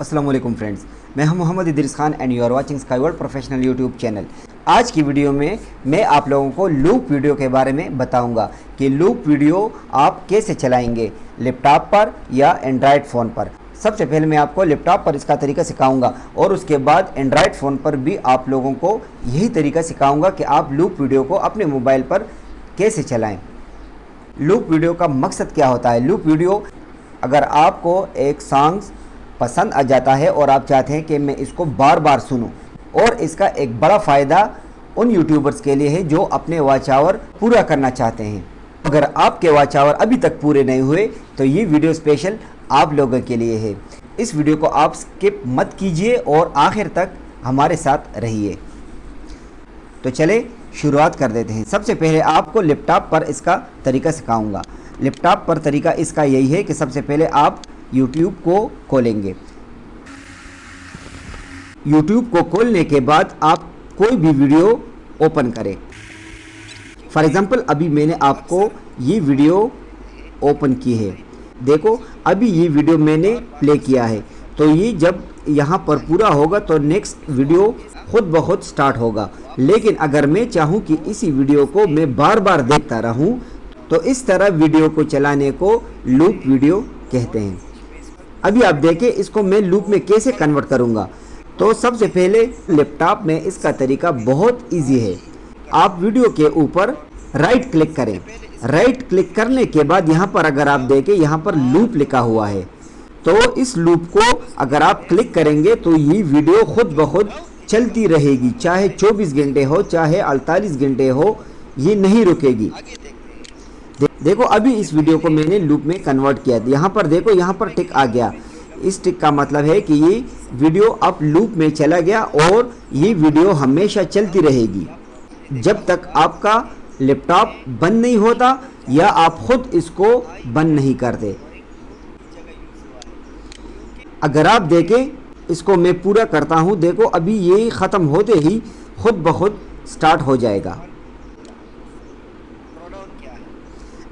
अस्सलाम वालेकुम फ्रेंड्स, मैं हूं Mohammed Idris Khan and you are watching Skyworld professional YouTube channel. आज की वीडियो में मैं आप लोगों को लूप वीडियो के बारे में बताऊंगा कि लूप वीडियो आप कैसे चलाएंगे, लैपटॉप पर या एंड्रॉयड फ़ोन पर। सबसे पहले मैं आपको लैपटॉप पर इसका तरीका सिखाऊंगा और उसके बाद एंड्रॉयड फ़ोन पर भी आप लोगों को यही तरीका सिखाऊंगा कि आप लूप वीडियो को अपने मोबाइल पर कैसे चलाएँ। लूप वीडियो का मकसद क्या होता है? लूप वीडियो, अगर आपको एक सॉन्ग्स पसंद आ जाता है और आप चाहते हैं कि मैं इसको बार बार सुनूं, और इसका एक बड़ा फ़ायदा उन यूट्यूबर्स के लिए है जो अपने वॉच आवर पूरा करना चाहते हैं। अगर आपके वॉच आवर अभी तक पूरे नहीं हुए तो ये वीडियो स्पेशल आप लोगों के लिए है। इस वीडियो को आप स्किप मत कीजिए और आखिर तक हमारे साथ रहिए। तो चले शुरुआत कर देते हैं। सबसे पहले आपको लैपटॉप पर इसका तरीका सिखाऊंगा। लैपटॉप पर तरीका इसका यही है कि सबसे पहले आप YouTube को खोलेंगे। YouTube को खोलने के बाद आप कोई भी वीडियो ओपन करें। फॉर एग्ज़ाम्पल अभी मैंने आपको ये वीडियो ओपन की है। देखो अभी ये वीडियो मैंने प्ले किया है, तो ये जब यहाँ पर पूरा होगा तो नेक्स्ट वीडियो खुद ब खुद स्टार्ट होगा। लेकिन अगर मैं चाहूँ कि इसी वीडियो को मैं बार बार देखता रहूँ तो इस तरह वीडियो को चलाने को लूप वीडियो कहते हैं। अभी आप देखें इसको मैं लूप में कैसे कन्वर्ट करूँगा। तो सबसे पहले लैपटॉप में इसका तरीका बहुत इजी है। आप वीडियो के ऊपर राइट क्लिक करें। राइट क्लिक करने के बाद यहाँ पर अगर आप देखें यहाँ पर लूप लिखा हुआ है, तो इस लूप को अगर आप क्लिक करेंगे तो ये वीडियो खुद ब खुद चलती रहेगी, चाहे 24 घंटे हो चाहे 48 घंटे हो, ये नहीं रुकेगी। देखो अभी इस वीडियो को मैंने लूप में कन्वर्ट किया। यहाँ पर देखो, यहाँ पर टिक आ गया। इस टिक का मतलब है कि ये वीडियो अब लूप में चला गया और ये वीडियो हमेशा चलती रहेगी जब तक आपका लैपटॉप बंद नहीं होता या आप खुद इसको बंद नहीं करते। अगर आप देखें इसको मैं पूरा करता हूँ, देखो अभी ये ख़त्म होते ही खुद ब खुद स्टार्ट हो जाएगा।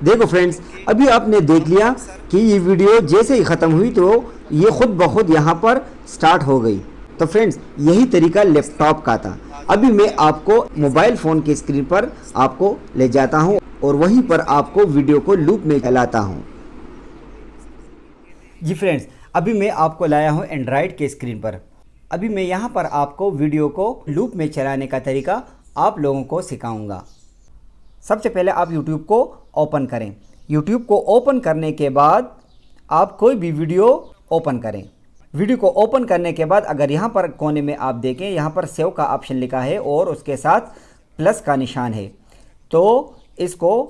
देखो फ्रेंड्स, अभी आपने देख लिया कि ये वीडियो जैसे ही ख़त्म हुई तो ये खुद ब खुद यहाँ पर स्टार्ट हो गई। तो फ्रेंड्स यही तरीका लैपटॉप का था। अभी मैं आपको मोबाइल फ़ोन की स्क्रीन पर आपको ले जाता हूँ और वहीं पर आपको वीडियो को लूप में चलाता हूँ। जी फ्रेंड्स, अभी मैं आपको लाया हूँ एंड्रॉयड के स्क्रीन पर। अभी मैं यहाँ पर आपको वीडियो को लूप में चलाने का तरीका आप लोगों को सिखाऊँगा। सबसे पहले आप YouTube को ओपन करें। YouTube को ओपन करने के बाद आप कोई भी वीडियो ओपन करें। वीडियो को ओपन करने के बाद अगर यहाँ पर कोने में आप देखें, यहाँ पर सेव का ऑप्शन लिखा है और उसके साथ प्लस का निशान है, तो इसको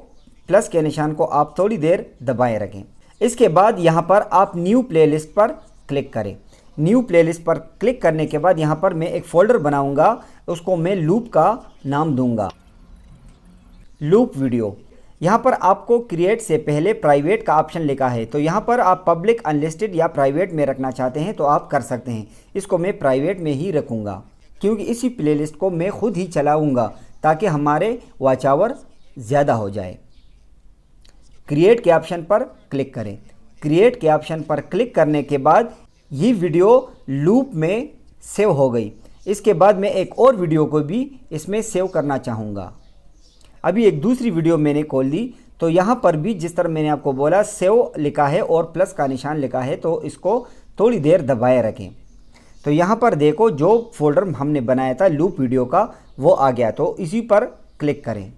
प्लस के निशान को आप थोड़ी देर दबाए रखें। इसके बाद यहाँ पर आप न्यू प्लेलिस्ट पर क्लिक करें। न्यू प्लेलिस्ट पर क्लिक करने के बाद यहाँ पर मैं एक फ़ोल्डर बनाऊँगा, उसको मैं लूप का नाम दूँगा, लूप वीडियो। यहाँ पर आपको क्रिएट से पहले प्राइवेट का ऑप्शन लिखा है, तो यहाँ पर आप पब्लिक, अनलिस्टेड या प्राइवेट में रखना चाहते हैं तो आप कर सकते हैं। इसको मैं प्राइवेट में ही रखूँगा क्योंकि इसी प्लेलिस्ट को मैं खुद ही चलाऊँगा ताकि हमारे वॉच आवर ज़्यादा हो जाए। क्रिएट के ऑप्शन पर क्लिक करें। क्रिएट के ऑप्शन पर क्लिक करने के बाद ये वीडियो लूप में सेव हो गई। इसके बाद मैं एक और वीडियो को भी इसमें सेव करना चाहूँगा। अभी एक दूसरी वीडियो मैंने खोल दी, तो यहाँ पर भी जिस तरह मैंने आपको बोला सेव लिखा है और प्लस का निशान लिखा है, तो इसको थोड़ी देर दबाए रखें। तो यहाँ पर देखो जो फोल्डर हमने बनाया था लूप वीडियो का वो आ गया, तो इसी पर क्लिक करें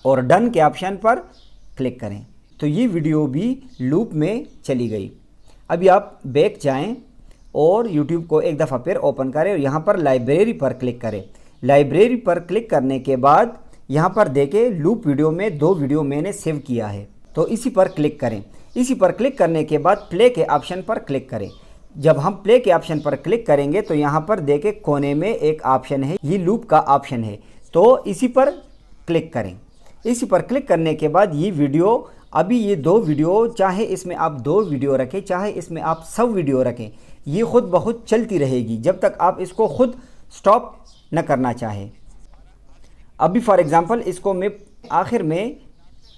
और डन के ऑप्शन पर क्लिक करें, तो ये वीडियो भी लूप में चली गई। अभी आप बैक जाएँ और यूट्यूब को एक दफ़ा फिर ओपन करें और यहाँ पर लाइब्रेरी पर क्लिक करें। लाइब्रेरी पर क्लिक करने के बाद यहाँ पर देखें लूप वीडियो में 2 वीडियो मैंने सेव किया है, तो इसी पर क्लिक करें। इसी पर क्लिक करने के बाद प्ले के ऑप्शन पर क्लिक करें। जब हम प्ले के ऑप्शन पर क्लिक करेंगे तो यहाँ पर देखें कोने में एक ऑप्शन है, ये लूप का ऑप्शन है, तो इसी पर क्लिक करें। इसी पर क्लिक करने के बाद ये वीडियो, अभी ये 2 वीडियो, चाहे इसमें आप 2 वीडियो रखें चाहे इसमें आप सब वीडियो रखें, ये खुद ब खुद चलती रहेगी जब तक आप इसको खुद स्टॉप न करना चाहें। अभी फॉर एग्ज़ाम्पल इसको मैं आखिर में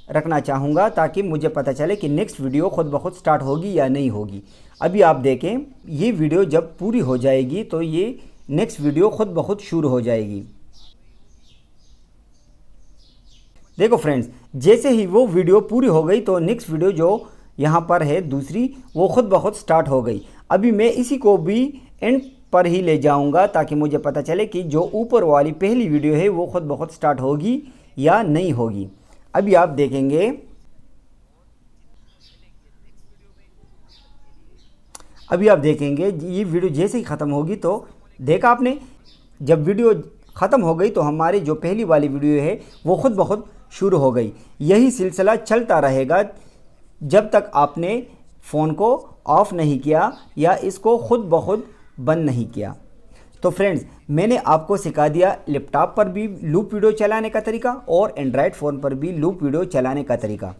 रखना चाहूँगा ताकि मुझे पता चले कि नेक्स्ट वीडियो खुद ब खुद स्टार्ट होगी या नहीं होगी। अभी आप देखें, ये वीडियो जब पूरी हो जाएगी तो ये नेक्स्ट वीडियो खुद ब खुद शुरू हो जाएगी। देखो फ्रेंड्स, जैसे ही वो वीडियो पूरी हो गई तो नेक्स्ट वीडियो जो यहाँ पर है दूसरी, वो खुद ब खुद स्टार्ट हो गई। अभी मैं इसी को भी एंड पर ही ले जाऊंगा ताकि मुझे पता चले कि जो ऊपर वाली पहली वीडियो है वो खुद ब खुद स्टार्ट होगी या नहीं होगी। अभी आप देखेंगे, ये वीडियो जैसे ही ख़त्म होगी तो देखा आपने, जब वीडियो ख़त्म हो गई तो हमारी जो पहली वाली वीडियो है वो खुद ब खुद शुरू हो गई। यही सिलसिला चलता रहेगा जब तक आपने फ़ोन को ऑफ़ नहीं किया या इसको खुद ब खुद बंद नहीं किया। तो फ्रेंड्स, मैंने आपको सिखा दिया लैपटॉप पर भी लूप वीडियो चलाने का तरीका और एंड्रॉयड फ़ोन पर भी लूप वीडियो चलाने का तरीका।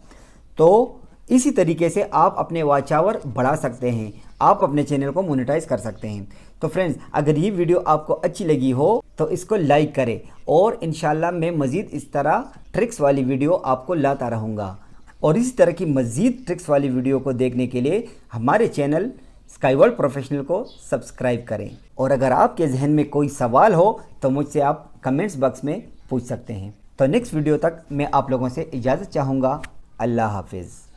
तो इसी तरीके से आप अपने वॉच आवर बढ़ा सकते हैं, आप अपने चैनल को मोनेटाइज कर सकते हैं। तो फ्रेंड्स, अगर ये वीडियो आपको अच्छी लगी हो तो इसको लाइक करें और इंशाल्लाह मैं मज़ीद इस तरह ट्रिक्स वाली वीडियो आपको लाता रहूँगा। और इसी तरह की मज़ीद ट्रिक्स वाली वीडियो को देखने के लिए हमारे चैनल स्काई वर्ल्ड प्रोफेशनल को सब्सक्राइब करें। और अगर आपके जहन में कोई सवाल हो तो मुझसे आप कमेंट्स बॉक्स में पूछ सकते हैं। तो नेक्स्ट वीडियो तक मैं आप लोगों से इजाज़त चाहूँगा। अल्लाह हाफिज़।